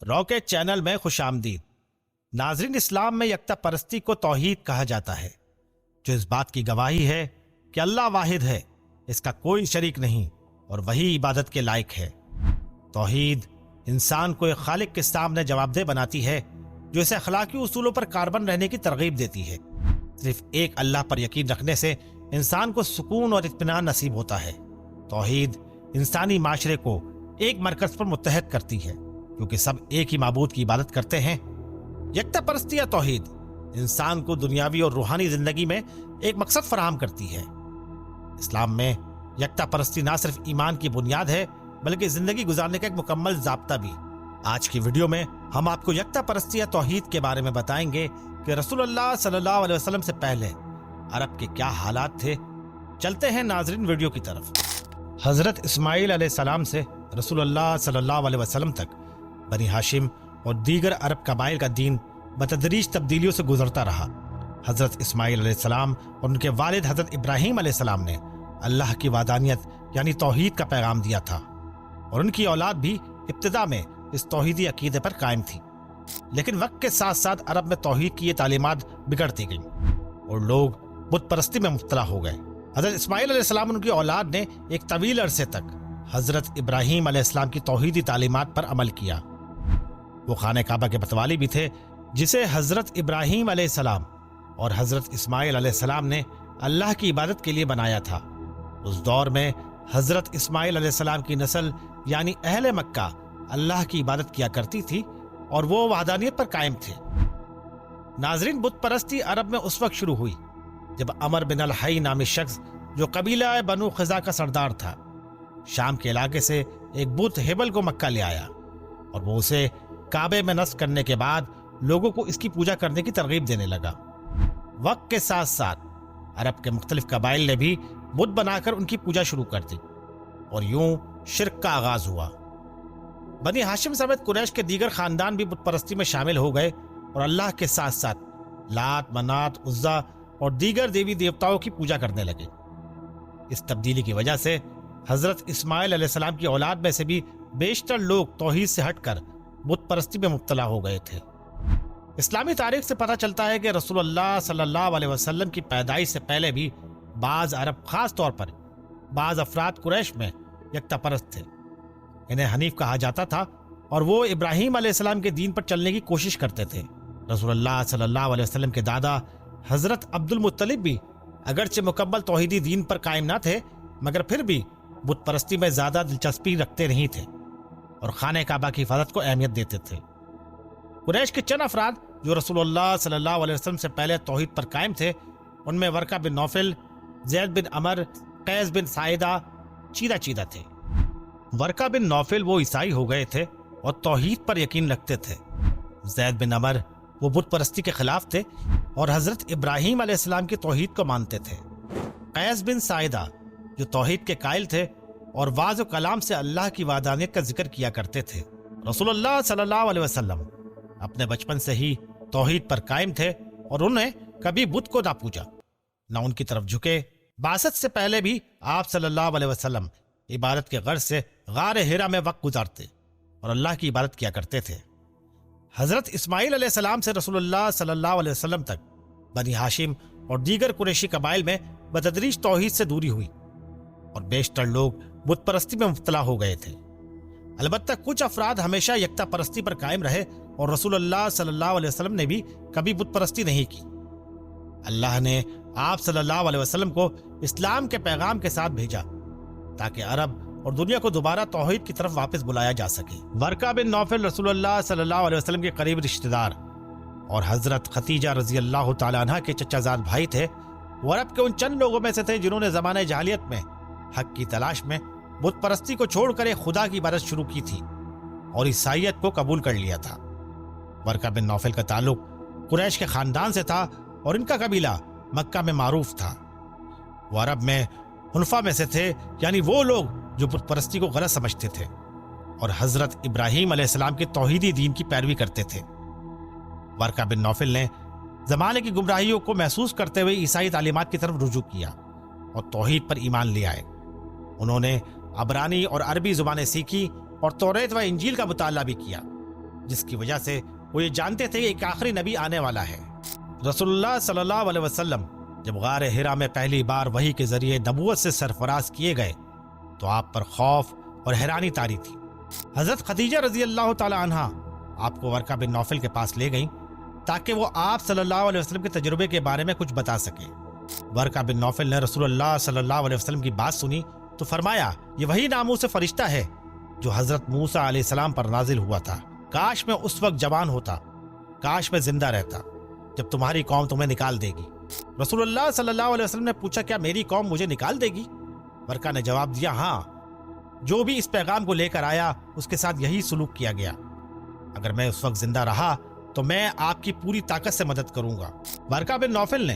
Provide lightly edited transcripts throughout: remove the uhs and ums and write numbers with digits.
Rocket channel में खुश आमदीद। नाजरीन, इस्लाम में यकता परस्ती को तौहीद कहा जाता है, जो इस बात की गवाही है कि अल्लाह वाहिद है, इसका कोई शरीक नहीं और वही इबादत के लायक है। तौहीद इंसान को एक खालिक के सामने जवाबदेह बनाती है, जो इसे अखलाकी उसूलों पर कारबन रहने की तरगीब देती है। सिर्फ एक अल्लाह पर यकीन रखने से इंसान को सुकून और इत्मीनान नसीब होता है। तौहीद इंसानी माशरे को एक मरकज पर मुत्तहद करती है, क्योंकि सब एक ही माबूद की इबादत करते हैं। यकता परस्ती या तौहीद इंसान को दुनियावी और रूहानी जिंदगी में एक मकसद फराहम करती है। इस्लाम में यकता परस्ती ना सिर्फ ईमान की बुनियाद है, बल्कि जिंदगी गुजारने का एक मुकम्मल ज़ाब्ता भी। आज की वीडियो में हम आपको यकता परस्ती या तौहीद के बारे में बताएंगे कि रसूलुल्लाह सल्लल्लाहु अलैहि वसल्लम से पहले अरब के क्या हालात थे। चलते हैं नाजरीन वीडियो की तरफ। हजरत इस्माइल अलैहिस्सलाम से रसूलुल्लाह सल्लल्लाहु अलैहि वसल्लम तक बनी हाशिम और दीगर अरब कबाइल का दीन बतदरीज तब्दीलियों से गुजरता रहा। हजरत इस्माइल अलैहिस्सलाम और उनके वालिद हजरत इब्राहीम अलैहिस्सलाम ने अल्लाह की वादानियत यानी तौहीद का पैगाम दिया था, और उनकी औलाद भी इब्तिदा में इस तौहीदी अकीदे पर कायम थी। लेकिन वक्त के साथ साथ अरब में तौहीद की ये तालीमात बिगड़ती गईं और लोग बुत परस्ती में मुब्तला हो गए। हजरत इस्माइल अलैहिस्सलाम और उनकी औलाद ने एक तवील अरसे तक हजरत इब्राहीम अलैहिस्सलाम की तौहीदी तालीमात पर अमल किया। वो खाने काबा के मतवाली भी थे, जिसे हजरत इब्राहीम अलैहिस्सलाम और हजरत इस्माइल अलैहिस्सलाम ने अल्लाह की इबादत के लिए बनाया था। उस दौर में हजरत इस्माइल अलैहिस्सलाम की नस्ल यानी अहले मक्का अल्लाह की इबादत किया करती थी और वो वहदानियत पर कायम थे। नाजरीन, बुत परस्ती अरब में उस वक्त शुरू हुई जब अमर बिन अल हई नामी शख्स, जो कबीला बनु खज़ा का सरदार था, शाम के इलाके से एक बुत हेबल को मक्का ले आया और वो उसे काबे में नस्ब करने के बाद लोगों को इसकी पूजा करने की तरगीब देने लगा। वक्त के साथ साथ अरब के मुख्तलिफ कबाइल ने भी बुत बनाकर उनकी पूजा शुरू कर दी और यूं शिर्क का आगाज हुआ। बनी हाशिम समेत कुरैश के दीगर खानदान भी बुत परस्ती में शामिल हो गए और अल्लाह के साथ साथ लात, मनात, उज्जा और दीगर देवी देवताओं की पूजा करने लगे। इस तब्दीली की वजह से हजरत इस्माइल अलैहिस्सलाम की औलाद में से भी बेशतर लोग तौहीद से हटकर बुत परस्ती में मुब्तला हो गए थे। इस्लामी तारीख से पता चलता है कि रसूलुल्लाह सल्लल्लाहु अलैहि वसल्लम की पैदाइश से पहले भी बाज अरब, खास तौर पर बाज अफराद कुरैश में यकता परस्त थे। इन्हें हनीफ कहा जाता था और वो इब्राहीम अलैहिस्सलाम के दीन पर चलने की कोशिश करते थे। रसूलुल्लाह सल्लल्लाहु अलैहि वसल्लम के दादा हजरत अब्दुल मुत्तलिब भी अगरचे मुकम्मल तौहीदी दीन पर कायम ना थे, मगर फिर भी बुत परस्ती में ज्यादा दिलचस्पी रखते नहीं थे और खाने काबा की हिफाजत को अहमियत देते थे। कुरैश के चंद अफराद जो रसूलुल्लाह सल्लल्लाहु अलैहि वसल्लम से पहले तौहीद पर कायम थे, उनमें वर्का बिन नौफल, ज़ैद बिन अमर, कैस बिन साइदा चीदा थे। वर्का बिन नौफल वो ईसाई हो गए थे और तौहीद पर यकीन रखते थे। ज़ैद बिन अमर वो बुत परस्ती के खिलाफ थे और हजरत इब्राहीम अलैहिस्सलाम की तौहीद को मानते थे। कैस बिन साइदा जो तौहीद के कायल थे और वाज़ कलाम से अल्लाह की वादानियत का जिक्र किया करते थे। रसूलुल्लाह सल्लल्लाहु अलैहि वसल्लम अपने बचपन से ही तौहीद पर कायम थे और उन्हें कभी बुत को ना पूजा, ना उनकी तरफ झुके। बासत से पहले भी आप सल्लल्लाहु अलैहि वसल्लम इबादत के गर्ज से गार हिरा में वक्त गुजारते और अल्लाह की इबादत किया करते थे। हजरत इस्माइल अलैहिस्सलाम से रसूलुल्लाह सल्लल्लाहु अलैहि वसल्लम तक बनी हाशिम और दीगर कुरैशी कबाइल में बतदरीज तौहीद से दूरी हुई और बेशतर लोग बुत परस्ती में मुब्तला हो गए थे। अलबत्ता कुछ अफराद हमेशा यकता परस्ती पर कायम रहे और रसूलुल्लाह सल्लल्लाहु अलैहि वसल्लम ने भी कभी बुत परस्ती नहीं की। अल्लाह ने आप सल्लल्लाहु अलैहि वसल्लम को इस्लाम के पैगाम के साथ भेजा ताकि अरब और दुनिया को दोबारा तौहीद की तरफ वापस बुलाया जा सके। वर्का बिन नौफल रसूलुल्लाह सल्लल्लाहु अलैहि वसल्लम के करीब रिश्तेदार और हजरत खतीजा रजी अल्लाह तआला अन्हा के चचाजाद भाई थे। वो अरब के उन चंद लोगों में से थे जिन्होंने ज़माने जहालियत में हक की तलाश में बुत परस्ती को छोड़कर एक खुदा की इबादत शुरू की थी और ईसाईयत को कबूल कर लिया था। वर्का बिन नौफल का ताल्लुक कुरैश के खानदान से था और इनका कबीला मक्का में मारूफ था। वो अरब में हुनफा में से थे, यानी वो लोग जो बुत परस्ती को गलत समझते थे और हजरत इब्राहीम अलैहिस्सलाम के तौहीदी दीन की पैरवी करते थे। वर्का बिन नौफल ने जमाने की गुमराहियों को महसूस करते हुए ईसाई तालीमात की तरफ रुजू किया और तौहीद पर ईमान ले आए। उन्होंने अबरानी और अरबी जुबानें सीखी और तौरेत व इंजील का मुताला भी किया, جس کی وجہ سے وہ یہ جانتے تھے کہ ایک آخری نبی آنے والا ہے۔ رسول اللہ صلی اللہ علیہ وسلم جب غار ہرا میں پہلی بار وحی کے ذریعے نبوت سے سرفراز کیے گئے تو آپ پر خوف اور حیرانی طاری تھی۔ حضرت خدیجہ رضی اللہ تعالی عنہا آپ کو ورقہ بن نوفل کے پاس لے گئیں تاکہ وہ آپ صلی اللہ علیہ وسلم کے تجربے کے بارے میں کچھ بتا سکے۔ ورقہ بن نوفل نے رسول اللہ صلی اللہ علیہ وسلم کی بات سنی تو فرمایا، یہ وہی ناموس فرشتہ ہے جو حضرت موسیٰ علیہ السلام پر نازل ہوا تھا۔ کاش میں اس وقت جوان ہوتا، کاش میں زندہ رہتا جب تمہاری قوم تمہیں نکال دے گی۔ رسول اللہ صلی اللہ علیہ وسلم نے پوچھا، کیا میری قوم مجھے نکال دے گی؟ ورقہ نے جواب دیا، ہاں، جو بھی اس پیغام کو لے کر آیا اس کے ساتھ یہی سلوک کیا گیا۔ اگر میں اس وقت زندہ رہا تو میں آپ کی پوری طاقت سے مدد کروں گا۔ ورقہ بن نوفل نے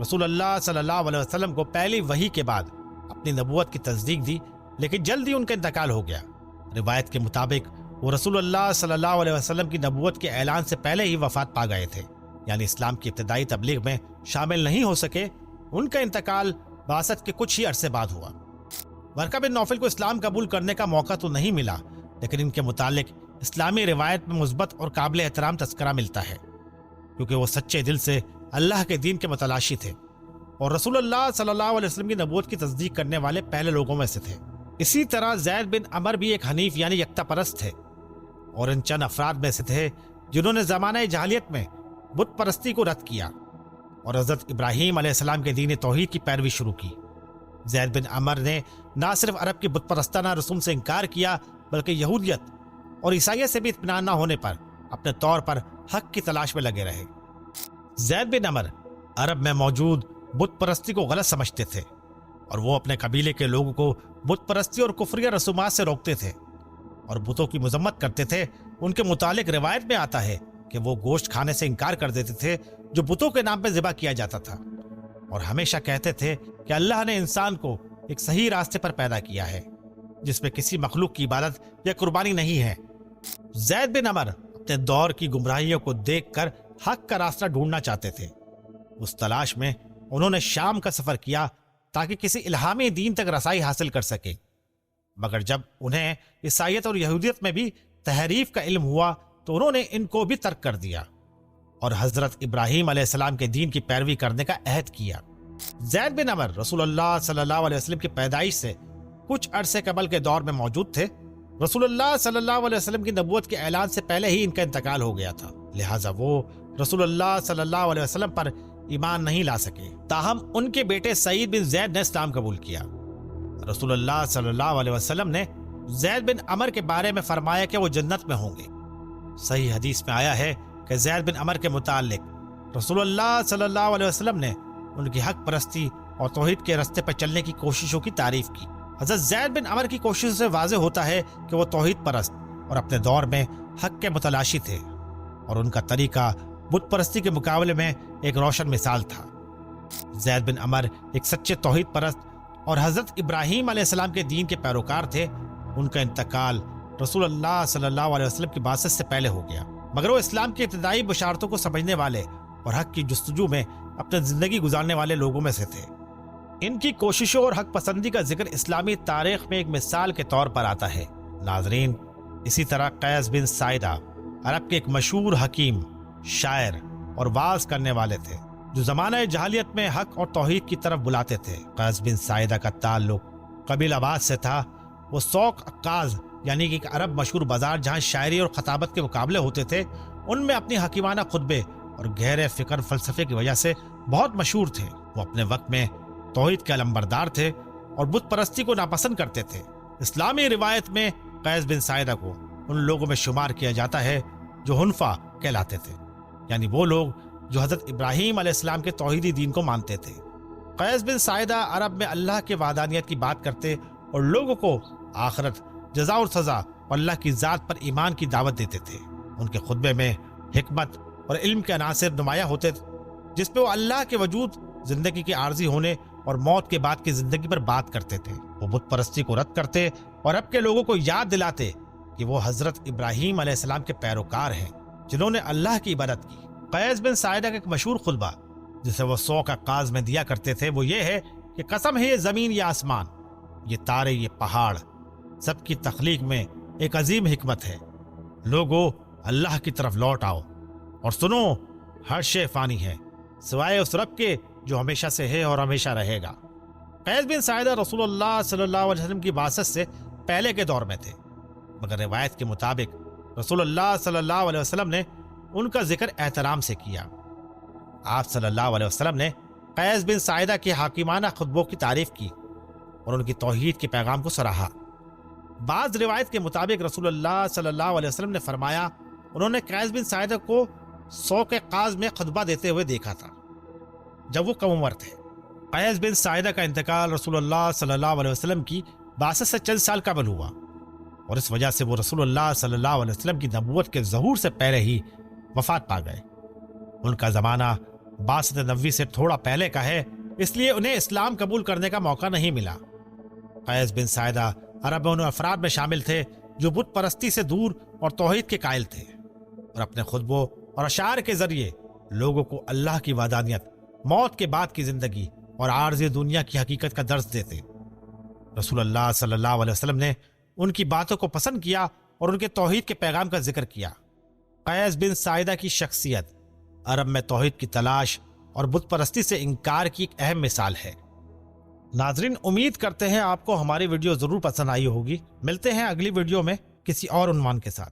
رسول اللہ صلی اللہ علیہ وسلم کو پہلی وحی کے بعد اپنی نبوت کی تصدیق دی، لیکن جلد ہی ان کا انتقال ہو گیا۔ روایت کے مطابق وہ رسول اللہ صلی اللہ علیہ وسلم کی نبوت کے اعلان سے پہلے ہی وفات پا گئے تھے، یعنی اسلام کی ابتدائی تبلیغ میں شامل نہیں ہو سکے۔ ان کا انتقال بعثت کے کچھ ہی عرصے بعد ہوا۔ ورقہ بن نوفل کو اسلام قبول کرنے کا موقع تو نہیں ملا، لیکن ان کے متعلق اسلامی روایت میں مثبت اور قابل احترام تذکرہ ملتا ہے، کیونکہ وہ سچے دل سے اللہ کے دین کے متلاشی تھے اور رسول اللہ صلی اللہ علیہ وسلم کی نبوت کی تصدیق کرنے والے پہلے لوگوں میں سے تھے۔ اسی طرح زید بن عمر بھی ایک حنیف یعنی یکتا پرست تھے اور ان چند افراد میں سے تھے جنہوں نے زمانہ جاہلیت میں بت پرستی کو رد کیا اور حضرت ابراہیم علیہ السلام کے دین توحید کی پیروی شروع کی۔ زید بن عمر نے نہ صرف عرب کی بت پرستانہ رسوم سے انکار کیا بلکہ یہودیت اور عیسائیت سے بھی اطمینان نہ ہونے پر اپنے طور پر حق کی تلاش میں لگے رہے۔ زید بن عمر عرب میں موجود بت پرستی کو غلط سمجھتے تھے اور وہ اپنے قبیلے کے لوگوں کو بت پرستی اور کفریہ رسومات سے روکتے تھے اور بتوں کی مذمت کرتے تھے۔ ان کے متعلق روایت میں آتا ہے کہ وہ گوشت کھانے سے انکار کر دیتے تھے جو بتوں کے نام پہ ذبح کیا جاتا تھا، اور ہمیشہ کہتے تھے کہ اللہ نے انسان کو ایک صحیح راستے پر پیدا کیا ہے جس میں کسی مخلوق کی عبادت یا قربانی نہیں ہے۔ زید بن عمر اپنے دور کی گمراہیوں کو دیکھ کر حق کا راستہ ڈھونڈنا چاہتے تھے۔ اس تلاش میں انہوں نے شام کا سفر کیا تاکہ کسی الہامی دین تک رسائی حاصل کر سکیں، مگر جب انہیں عیسائیت اور یہودیت میں بھی تحریف کا علم ہوا تو انہوں نے ان کو بھی ترک کر دیا اور حضرت ابراہیم علیہ السلام کے دین کی پیروی کرنے کا عہد کیا۔ زید بن عمر رسول اللہ صلی اللہ علیہ وسلم کی پیدائش سے کچھ عرصے قبل کے دور میں موجود تھے۔ رسول اللہ صلی اللہ علیہ وسلم کی نبوت کے اعلان سے پہلے ہی ان کا انتقال ہو گیا تھا، لہٰذا وہ رسول اللہ صلی اللہ علیہ وسلم پر ایمان نہیں لا سکے۔ تاہم ان کے بیٹے سعید بن زید نے اسلام قبول کیا۔ رسول اللہ صلی اللہ علیہ وسلم نے زید بن عمر کے بارے میں فرمایا کہ وہ جنت میں ہوں گے۔ صحیح حدیث میں آیا ہے کہ زید بن عمر کے متعلق رسول اللہ صلی اللہ علیہ وسلم نے ان کی حق پرستی اور توحید کے راستے پر چلنے کی کوششوں کی تعریف کی۔ حضرت زید بن عمر کی کوششوں سے واضح ہوتا ہے کہ وہ توحید پرست اور اپنے دور میں حق کے متلاشی تھے، اور ان کا طریقہ بت پرستی کے مقابلے میں ایک روشن مثال تھا۔ زید بن عمر ایک سچے توحید پرست اور حضرت ابراہیم علیہ السلام کے دین کے پیروکار تھے۔ ان کا انتقال رسول اللہ صلی اللہ علیہ وسلم کی بعثت سے پہلے ہو گیا، مگر وہ اسلام کی ابتدائی بشارتوں کو سمجھنے والے اور حق کی جستجو میں اپنی زندگی گزارنے والے لوگوں میں سے تھے۔ ان کی کوششوں اور حق پسندی کا ذکر اسلامی تاریخ میں ایک مثال کے طور پر آتا ہے۔ ناظرین، اسی طرح قیس بن سائدہ عرب کے ایک مشہور حکیم، شاعر اور واعظ کرنے والے تھے جو زمانہ جہالیت میں حق اور توحید کی طرف بلاتے تھے۔ قیس بن سائدہ کا تعلق قبیلہ آباد سے تھا۔ وہ سوق عکاظ یعنی کہ ایک عرب مشہور بازار جہاں شاعری اور خطابت کے مقابلے ہوتے تھے، ان میں اپنی حکیمانہ خطبے اور گہرے فکر فلسفے کی وجہ سے بہت مشہور تھے۔ وہ اپنے وقت میں توحید کے علمبردار تھے اور بت پرستی کو ناپسند کرتے تھے۔ اسلامی روایت میں قیس بن سائدہ کو ان لوگوں میں شمار کیا جاتا ہے جو حنفا کہلاتے تھے، یعنی وہ لوگ جو حضرت ابراہیم علیہ السلام کے توحیدی دین کو مانتے تھے۔ قیس بن سائدہ عرب میں اللہ کے وحدانیت کی بات کرتے اور لوگوں کو آخرت، جزا اور سزا اور اللہ کی ذات پر ایمان کی دعوت دیتے تھے۔ ان کے خطبے میں حکمت اور علم کے عناصر نمایاں ہوتے تھے، جس پہ وہ اللہ کے وجود، زندگی کے عارضی ہونے اور موت کے بعد کی زندگی پر بات کرتے تھے۔ وہ بت پرستی کو رد کرتے اور اب کے لوگوں کو یاد دلاتے کہ وہ حضرت ابراہیم علیہ السلام کے پیروکار ہیں جنہوں نے اللہ کی عبادت کی۔ قیس بن سائدہ کا ایک مشہور خطبہ جسے وہ سوق عکاظ میں دیا کرتے تھے وہ یہ ہے کہ قسم ہے یہ زمین، یہ آسمان، یہ تارے، یہ پہاڑ، سب کی تخلیق میں ایک عظیم حکمت ہے۔ لوگو، अल्लाह की तरफ लौट आओ और सुनो, हर शे फानी है सिवाय उस रब के जो हमेशा से है और हमेशा रहेगा। कैस बिन साइदा रसूलुल्लाह सल्लल्लाहु अलैहि वसल्लम की बासत से पहले के दौर में थे, मगर रिवायत के मुताबिक रसूलुल्लाह सल्लल्लाहु अलैहि वसल्लम ने उनका जिक्र एहतराम से किया। आप सल्लल्लाहु अलैहि वसल्लम ने कैस बिन साइदा के हाकिमाना खुतबों की तारीफ की और उनकी तौहीद के पैगाम को सराहा। बाज रिवायत के मुताबिक रसूलुल्लाह सल्लल्लाहु अलैहि वसल्लम ने फरमाया, उन्होंने कैस बिन साइदा को 100 के काज में खुतबा देते हुए देखा था जब वो कम उम्र थे। कैस बिन साइदा का इंतकाल रसूलुल्लाह सल्लल्लाहु अलैहि वसल्लम की बासत से चंद साल कबल हुआ और इस वजह से वो रसूलुल्लाह सल्लल्लाहु अलैहि वसल्लम की नबूवत के ज़हूर से पहले ही वफात पा गए। उनका ज़माना बासत नबवी से थोड़ा पहले का है, इसलिए उन्हें इस्लाम कबूल करने का मौका नहीं मिला। कैस बिन साइदा अरब उन अफराद में शामिल थे जो बुत परस्ती से दूर और तौहीद के कायल थे और अपने खुतबों और अशार के जरिए लोगों को अल्लाह की वादानियत, मौत के बाद की जिंदगी और आर्ज़ी दुनिया की हकीकत का दर्स देते। रसूलुल्लाह सल्लल्लाहु अलैहि वसल्लम ने उनकी बातों को पसंद किया और उनके तौहीद के पैगाम का जिक्र किया। कैस बिन साइदा की शख्सियत अरब में तौहीद की तलाश और बुत परस्ती से इनकार की एक अहम मिसाल है। नाजरीन, उम्मीद करते हैं आपको हमारी वीडियो जरूर पसंद आई होगी। मिलते हैं अगली वीडियो में किसी और उन्वान के साथ।